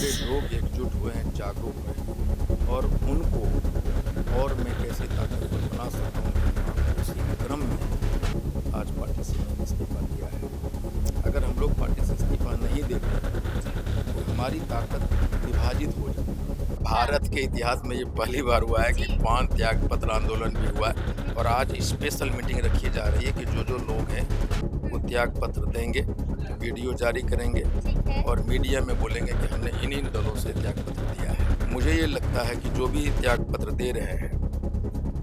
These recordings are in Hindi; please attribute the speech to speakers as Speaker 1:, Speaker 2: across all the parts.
Speaker 1: हमारे लोग एकजुट हुए हैं, जागरूक हुए हैं और उनको और मैं कैसे ताकतवर बना सकता हूँ उसी क्रम में आज पार्टी से मैंने इस्तीफा दिया है। अगर हम लोग पार्टी से इस्तीफा नहीं देते तो हमारी ताकत विभाजित हो जाती। भारत के इतिहास में ये पहली बार हुआ है कि 5 त्याग पत्र आंदोलन भी हुआ है और आज स्पेशल मीटिंग रखी जा रही है कि जो लोग हैं वो त्याग पत्र देंगे, वीडियो जारी करेंगे और मीडिया में बोलेंगे कि हमने इन दलों से त्याग पत्र दिया है। मुझे ये लगता है कि जो भी त्याग पत्र दे रहे हैं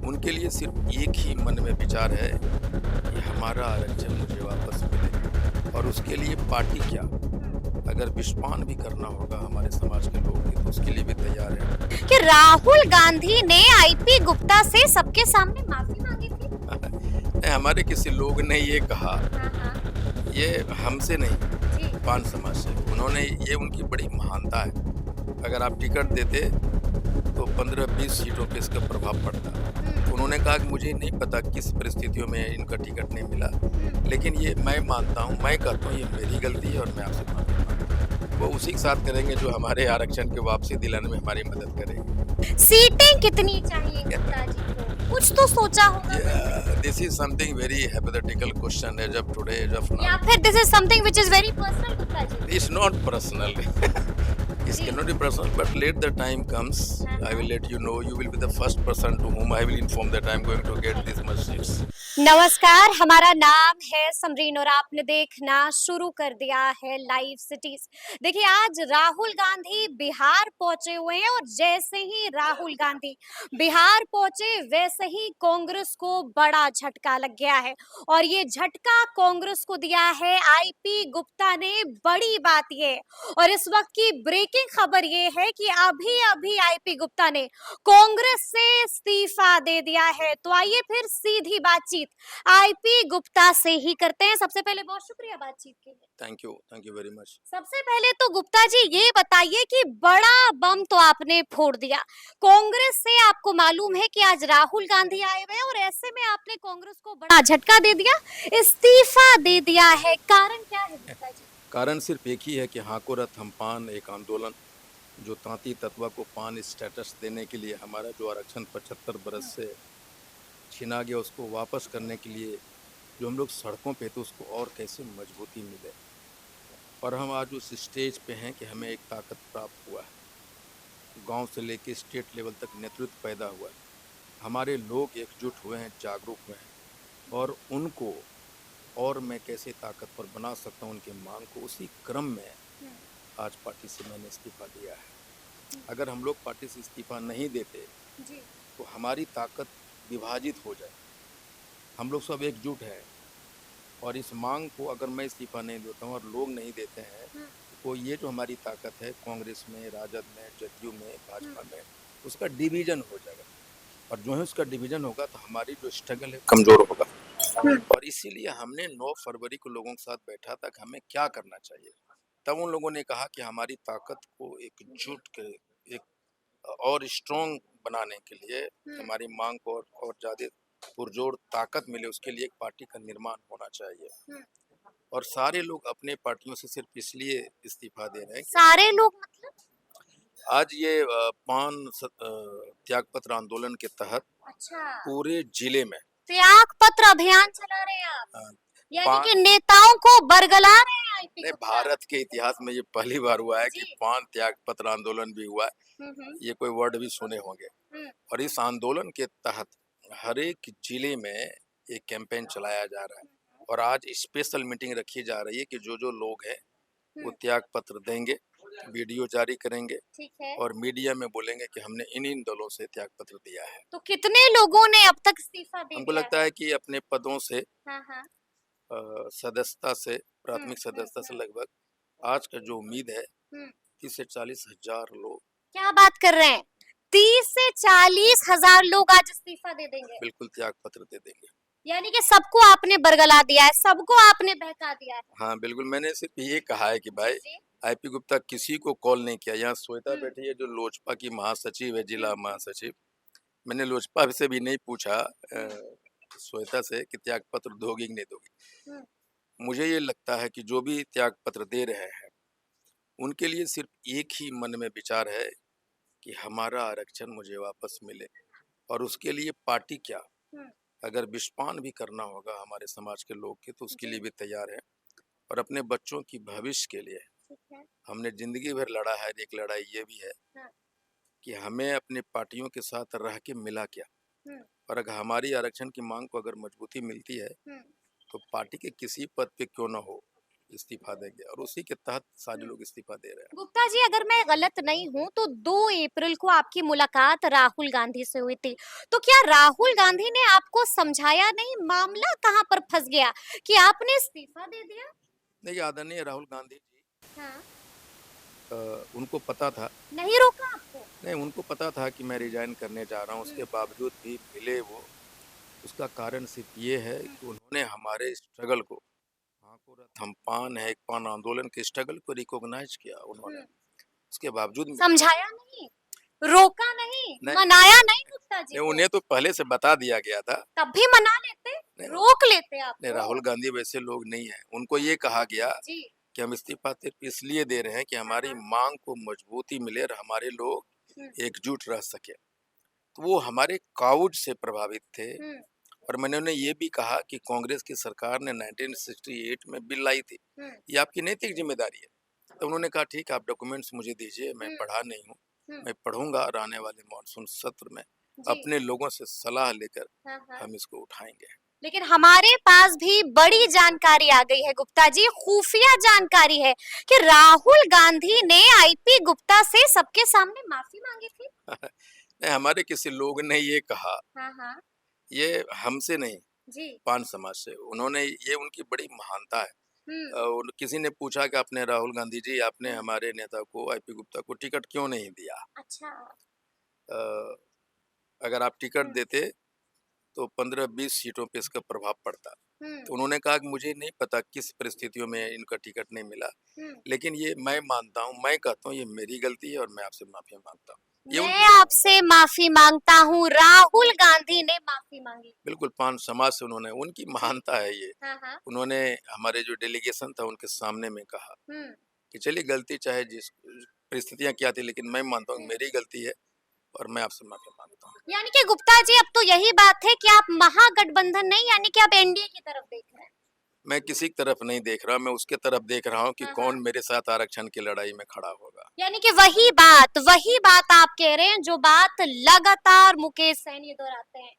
Speaker 1: उनके लिए सिर्फ एक ही मन में विचार है कि हमारा आरक्षण मुझे वापस मिले और उसके लिए पार्टी क्या, अगर विस्फान भी करना होगा हमारे समाज के लोग के तो उसके लिए भी तैयार है।
Speaker 2: कि राहुल गांधी ने आईपी गुप्ता से सबके सामने माफी मांगी थी।
Speaker 1: नहीं, हमारे किसी लोग ने ये कहा, ये हमसे नहीं, पान समाज से। उन्होंने ये उनकी बड़ी महानता है। अगर आप टिकट देते तो 15-20 सीटों पे इसका प्रभाव पड़ता। तो उन्होंने कहा कि मुझे नहीं पता किस परिस्थितियों में इनका टिकट नहीं मिला, लेकिन ये मैं मानता हूँ, मैं कहता हूँ ये मेरी गलती है और मैं आपसे माफी मांगता हूँ। वो उसी के साथ करेंगे जो हमारे आरक्षण के वापसी दिलाने में हमारी मदद करेंगे।
Speaker 2: सीटें कितनी चाहिए गुप्ता जी को? कुछ तो सोचा होगा।
Speaker 1: This is something very hypothetical question as of today, as of now.
Speaker 2: या फिर this is something which is very personal Gupta ji?
Speaker 1: It's not personal. It cannot be personal, but let the time comes. I will let you know. You will be the first person to whom I will inform that I am going to get this much seats.
Speaker 2: नमस्कार, हमारा नाम है समरीन और आपने देखना शुरू कर दिया है लाइव सिटीज। देखिए आज राहुल गांधी बिहार पहुंचे हुए हैं और जैसे ही राहुल गांधी बिहार पहुंचे वैसे ही कांग्रेस को बड़ा झटका लग गया है और ये झटका कांग्रेस को दिया है आईपी गुप्ता ने। बड़ी बात ये और इस वक्त की ब्रेकिंग खबर ये है कि अभी अभी आईपी गुप्ता ने कांग्रेस से इस्तीफा दे दिया है। तो आइए फिर सीधी बातचीत आईपी गुप्ता से ही करते हैं। सबसे पहले बहुत शुक्रिया बातचीत के लिए।
Speaker 1: Thank you very much.
Speaker 2: सबसे पहले तो गुप्ता जी ये बताइए कि बड़ा बम तो आपने फोड़ दिया कांग्रेस से। आपको मालूम है कि आज राहुल गांधी आए हुए हैं और ऐसे में आपने कांग्रेस को बड़ा झटका दे दिया, इस्तीफा दे दिया है। कारण क्या है गुप्ता जी?
Speaker 1: कारण सिर्फ एक ही है कि हाको रथ हम पान एक आंदोलन जो तांती तत्वा को पान स्टेटस देने के लिए हमारा जो आरक्षण 75 बरस से छीना गया उसको वापस करने के लिए जो हम लोग सड़कों पे तो उसको और कैसे मजबूती मिले और हम आज उस स्टेज पे हैं कि हमें एक ताकत प्राप्त हुआ है। गांव से लेके स्टेट लेवल तक नेतृत्व पैदा हुआ है। हमारे लोग एकजुट हुए हैं, जागरूक हुए हैं और उनको और मैं कैसे ताकतवर बना सकता हूँ उनके मांग को, उसी क्रम में आज पार्टी से मैंने इस्तीफा दिया है। अगर हम लोग पार्टी से इस्तीफा नहीं देते तो हमारी ताकत विभाजित हो जाए। हम लोग सब एकजुट हैं और इस मांग को अगर मैं इस्तीफा नहीं देता हूँ और लोग नहीं देते हैं तो ये जो हमारी ताकत है कांग्रेस में, राजद में, जदयू में, भाजपा में, उसका डिवीजन हो जाएगा और जो है उसका डिवीजन होगा तो हमारी जो स्ट्रगल है कमजोर होगा। और इसीलिए हमने 9 फरवरी को लोगों के साथ बैठा था कि हमें क्या करना चाहिए। तब उन लोगों ने कहा कि हमारी ताकत को एकजुट कर एक और स्ट्रॉन्ग बनाने के लिए हमारी मांग को और ज्यादा पुरजोर ताकत मिले उसके लिए एक पार्टी का निर्माण होना चाहिए। और सारे लोग अपने पार्टियों से सिर्फ इसलिए इस्तीफा दे रहे हैं।
Speaker 2: सारे लोग मतलब?
Speaker 1: आज ये त्याग पत्र आंदोलन के तहत पूरे जिले में
Speaker 2: त्याग पत्र अभियान चला रहे हैं आप, यानी कि नेताओं को बरगला रहे हैं आईपी
Speaker 1: नहीं,
Speaker 2: गुप्ता।
Speaker 1: भारत के इतिहास में ये पहली बार हुआ है कि 5 त्याग पत्र आंदोलन भी हुआ है। ये कोई वर्ड भी सुने होंगे और इस आंदोलन के तहत हर एक जिले में एक कैंपेन चलाया जा रहा है और आज स्पेशल मीटिंग रखी जा रही है कि जो लोग हैं वो त्याग पत्र देंगे, वीडियो जारी करेंगे और मीडिया में बोलेंगे कि हमने इन दलों से त्याग पत्र दिया है।
Speaker 2: तो कितने लोगों ने अब तक इस्तीफा दे दिया?
Speaker 1: हमको लगता है कि अपने पदों से
Speaker 2: हाँ।
Speaker 1: सदस्यता से, प्राथमिक सदस्यता से लगभग आज का जो उम्मीद है 30 से 40 हजार लोग।
Speaker 2: क्या बात कर रहे हैं? 30 से 40 हजार लोग आज इस्तीफा दे देंगे?
Speaker 1: बिल्कुल त्याग पत्र दे देंगे।
Speaker 2: यानी कि सबको आपने बरगला दिया है, सबको आपने बहका दिया है।
Speaker 1: हाँ बिल्कुल, मैंने सिर्फ ये कहा है कि भाई आईपी गुप्ता किसी को कॉल नहीं किया। यहाँ श्वेता बैठी है जो लोजपा की महासचिव है, जिला महासचिव। मैंने लोजपा से भी नहीं पूछा श्वेता से कि त्याग पत्र दोगी कि नहीं दोगी। मुझे ये लगता है कि जो भी त्याग पत्र दे रहे हैं उनके लिए सिर्फ एक ही मन में विचार है कि हमारा आरक्षण मुझे वापस मिले, और उसके लिए पार्टी क्या,
Speaker 2: हम्म,
Speaker 1: अगर विषपान भी करना होगा हमारे समाज के लोग के तो उसके
Speaker 2: जी,
Speaker 1: लिए भी तैयार है। और अपने बच्चों की भविष्य के लिए
Speaker 2: ठीक है।
Speaker 1: हमने जिंदगी भर लड़ा है। एक लड़ाई ये भी है
Speaker 2: हाँ,
Speaker 1: कि हमें अपनी पार्टियों के साथ रह के मिला क्या,
Speaker 2: हम्म,
Speaker 1: और अगर हमारी आरक्षण की मांग को अगर मजबूती मिलती है
Speaker 2: हम्म,
Speaker 1: तो पार्टी के किसी पद पे क्यों ना हो इस्तीफा देंगे, और उसी के तहत सारे
Speaker 2: हम्म।
Speaker 1: लोग इस्तीफा दे रहे हैं।
Speaker 2: गुप्ता जी, अगर मैं गलत नहीं हूं तो 2 अप्रैल को आपकी मुलाकात राहुल गांधी से हुई थी। तो क्या राहुल गांधी ने आपको समझाया नहीं? मामला कहां पर फंस गया कि आपने इस्तीफा दे दिया?
Speaker 1: देखिए, आदरणीय राहुल गांधी जी,
Speaker 2: हाँ,
Speaker 1: उनको पता था,
Speaker 2: नहीं रोका आपको?
Speaker 1: नहीं उनको पता था कि मैं रिजाइन करने जा रहा हूँ, उसके
Speaker 2: हम्म,
Speaker 1: बावजूद भी मिले वो। उसका कारण सिर्फ ये है
Speaker 2: हम्म,
Speaker 1: कि उन्होंने हमारे स्ट्रगल को, हाँ को रथ हम पान है, एक पान आंदोलन के स्ट्रगल को रिकॉग्नाइज किया उन्होंने।
Speaker 2: हम्म।
Speaker 1: उसके बावजूद मिले हैं।
Speaker 2: समझाया नहीं, रोका नहीं,
Speaker 1: नहीं,
Speaker 2: मनाया नहीं गुप्ता जी
Speaker 1: नहीं
Speaker 2: को?
Speaker 1: उन्हें तो पहले से बता दिया गया था।
Speaker 2: तब भी मना लेते,
Speaker 1: नहीं,
Speaker 2: रोक लेते आप
Speaker 1: नहीं,
Speaker 2: तो।
Speaker 1: राहुल गांधी वैसे लोग नहीं है। उनको ये कहा गया
Speaker 2: जी।
Speaker 1: कि हम इस्तीफा सिर्फ इसलिए दे रहे हैं कि
Speaker 2: हाँ,
Speaker 1: हमारी
Speaker 2: हाँ।
Speaker 1: मांग को मजबूती मिले और हमारे
Speaker 2: हम्म,
Speaker 1: लोग एकजुट रह सके। तो वो हमारे काउज से प्रभावित थे।
Speaker 2: हम्म,
Speaker 1: और मैंने उन्हें ये भी कहा कि कांग्रेस की सरकार ने 1968 में बिल लाई थी,
Speaker 2: हम्म,
Speaker 1: ये आपकी नैतिक जिम्मेदारी है। तो उन्होंने कहा ठीक है, आप डॉक्यूमेंट्स मुझे दीजिए, मैं
Speaker 2: हम्म,
Speaker 1: पढ़ा नहीं हूँ,
Speaker 2: हम्म,
Speaker 1: मैं पढ़ूंगा और आने वाले मानसून सत्र में
Speaker 2: जी।
Speaker 1: अपने लोगों से सलाह लेकर
Speaker 2: हाँ, हाँ।
Speaker 1: हम इसको उठाएंगे।
Speaker 2: लेकिन हमारे पास भी बड़ी जानकारी आ गई है गुप्ता जी, खुफिया जानकारी है कि राहुल गांधी ने आईपी गुप्ता से सबके सामने माफी मांगी थी।
Speaker 1: नहीं, हमारे किसी लोग ने ये कहा,
Speaker 2: हाँ, हाँ।
Speaker 1: ये हमसे नहीं,
Speaker 2: जी।
Speaker 1: पान समाज से। उन्होंने, ये उनकी बड़ी महानता है।
Speaker 2: हम्म,
Speaker 1: किसी ने पूछा कि आपने, राहुल गांधी जी, आपने
Speaker 2: हम्म।
Speaker 1: हमारे नेता को, आईपी गुप्ता को टिकट क्यों नहीं दिया?
Speaker 2: अच्छा।
Speaker 1: अ, अगर आप टिकट
Speaker 2: हम्म,
Speaker 1: देते तो 15-20 सीटों पे इसका प्रभाव पड़ता।
Speaker 2: हम्म,
Speaker 1: तो उन्होंने कहा कि मुझे नहीं पता किस परिस्थितियों में इनका टिकट नहीं मिला,
Speaker 2: हम्म।
Speaker 1: लेकिन ये मैं मानता हूँ, मैं कहता हूँ ये मेरी गलती है और मैं आपसे माफी मांगता हूँ। ये
Speaker 2: मैं
Speaker 1: उनकी महानता
Speaker 2: आपसे माफी मांगता हूँ, राहुल गांधी ने माफी मांगी।
Speaker 1: बिल्कुल पान समाज से उन्होंने, उनकी
Speaker 2: जी।
Speaker 1: महानता है ये।
Speaker 2: हाँ, हाँ।
Speaker 1: उन्होंने हमारे जो डेलीगेशन था उनके सामने में कहा
Speaker 2: हम्म,
Speaker 1: कि चलिए, गलती चाहे जिस परिस्थितियां क्या थी, लेकिन मैं मानता हूँ
Speaker 2: हम्म।
Speaker 1: मेरी गलती है और मैं आपसे माफी मांगता हूँ।
Speaker 2: यानी कि गुप्ता जी, अब तो यही बात है कि आप महागठबंधन नहीं, यानी कि आप एनडीए की तरफ देख रहे हैं।
Speaker 1: मैं किसी की तरफ नहीं देख रहा, मैं उसके तरफ देख रहा हूँ कि
Speaker 2: हाँ, हाँ।
Speaker 1: कौन मेरे साथ आरक्षण की लड़ाई में खड़ा होगा।
Speaker 2: यानी कि वही बात आप कह रहे हैं जो बात लगातार मुकेश सहनी दोहराते हैं।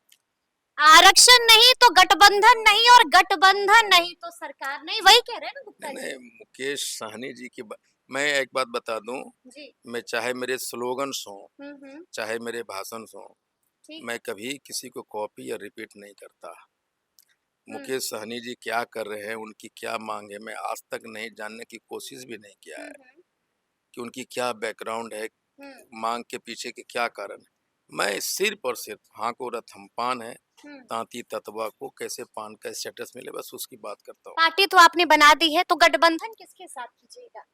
Speaker 2: आरक्षण नहीं तो गठबंधन नहीं, और गठबंधन नहीं तो सरकार नहीं, वही कह रहे हैं ना
Speaker 1: नहीं,
Speaker 2: गुप्ता जी?
Speaker 1: नहीं, मुकेश सहनी जी की मैं एक बात बता दूं,
Speaker 2: जी।
Speaker 1: मैं चाहे मेरे स्लोगन्स हों,
Speaker 2: हम्म।
Speaker 1: चाहे मेरे भाषण हों,
Speaker 2: ठीक
Speaker 1: मैं
Speaker 2: है।
Speaker 1: कभी किसी को कॉपी या रिपीट नहीं करता।
Speaker 2: हम्म,
Speaker 1: मुकेश सहनी जी क्या कर रहे हैं, उनकी क्या मांग है, मैं आज तक नहीं जानने की कोशिश भी नहीं किया है
Speaker 2: हम्म,
Speaker 1: कि उनकी क्या बैकग्राउंड है,
Speaker 2: हम्म,
Speaker 1: मांग के पीछे के क्या कारण है। मैं सिर्फ और सिर्फ, हाँ को रथ हम पान है,
Speaker 2: हम्म।
Speaker 1: तांती ततवा को कैसे पान का स्टेटस मिले, बस उसकी बात करता हूँ।
Speaker 2: पार्टी तो आपने बना दी है, तो गठबंधन किसके साथ कीजिएगा?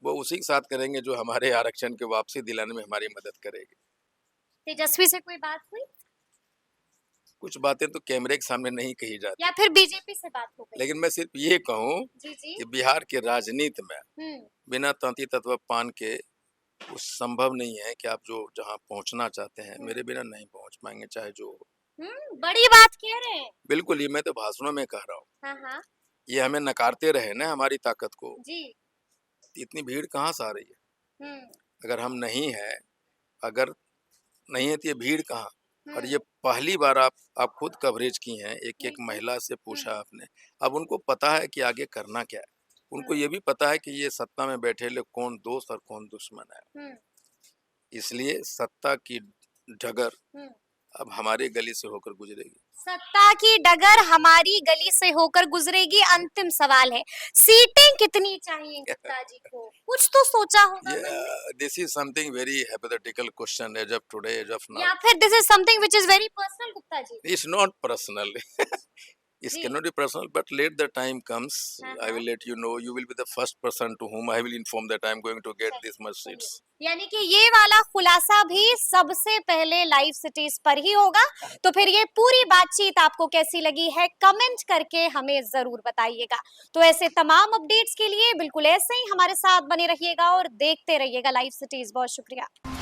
Speaker 1: वो उसी के साथ करेंगे जो हमारे आरक्षण की वापसी दिलाने में हमारी मदद करेगी।
Speaker 2: तेजस्वी से कोई बात हुई
Speaker 1: कुछ बातें तो कैमरे के सामने नहीं कही
Speaker 2: या
Speaker 1: जाती,
Speaker 2: फिर बीजेपी से बात हो गई?
Speaker 1: लेकिन मैं सिर्फ ये कहूँ
Speaker 2: जी, जी।
Speaker 1: कि बिहार के राजनीति में
Speaker 2: हम्म,
Speaker 1: बिना तांती तत्व पान के वो संभव नहीं है कि आप जो जहाँ पहुँचना चाहते हैं,
Speaker 2: हम्म,
Speaker 1: मेरे बिना नहीं पहुँच पाएंगे, चाहे जो हो।
Speaker 2: बड़ी बात कह रहे हैं।
Speaker 1: बिल्कुल, ये मैं तो भाषणों में कह रहा हूँ।
Speaker 2: हाँ, हाँ।
Speaker 1: ये हमें नकारते रहे ना हमारी ताकत को,
Speaker 2: जी।
Speaker 1: इतनी भीड़ कहाँ से आ रही है?
Speaker 2: हम्म,
Speaker 1: अगर हम नहीं है, अगर नहीं है तो ये भीड़ कहाँ? और
Speaker 2: हम्म।
Speaker 1: ये पहली बार आप खुद कवरेज की हैं, एक-एक
Speaker 2: जी, जी।
Speaker 1: महिला से
Speaker 2: हम्म,
Speaker 1: पूछा आपने। अब उनको पता है कि आगे करना क्या है। उनको
Speaker 2: हम्म,
Speaker 1: ये भी पता है कि ये सत्ता में बैठे लोग कौन दोस्त और कौन दुश्मन है।
Speaker 2: हम्म,
Speaker 1: इसलिए सत्ता की डगर
Speaker 2: हम्म।
Speaker 1: अब हमारी गली से होकर गुजरेगी।
Speaker 2: सत्ता की डगर हमारी गली से होकर गुजरेगी। अंतिम सवाल है, सीटें कितनी चाहिए गुप्ता जी को? कुछ तो सोचा होगा मन में,
Speaker 1: Yeah, this is something very hypothetical question as of today, as of now.
Speaker 2: या फिर this is something which is very personal Gupta ji?
Speaker 1: It's not personal. This
Speaker 2: जी।
Speaker 1: cannot be personal, but let the time comes.
Speaker 2: हाँ,
Speaker 1: I will
Speaker 2: हाँ।
Speaker 1: let you know. You will be the first person to whom I will inform that I am going to get
Speaker 2: चलिए,
Speaker 1: this much
Speaker 2: चलिए।
Speaker 1: seats.
Speaker 2: यानी कि ये वाला खुलासा भी सबसे पहले लाइव सिटीज पर ही होगा। तो फिर ये पूरी बातचीत आपको कैसी लगी है कमेंट करके हमें जरूर बताइएगा। तो ऐसे तमाम अपडेट्स के लिए बिल्कुल ऐसे ही हमारे साथ बने रहिएगा और देखते रहिएगा लाइव सिटीज। बहुत शुक्रिया।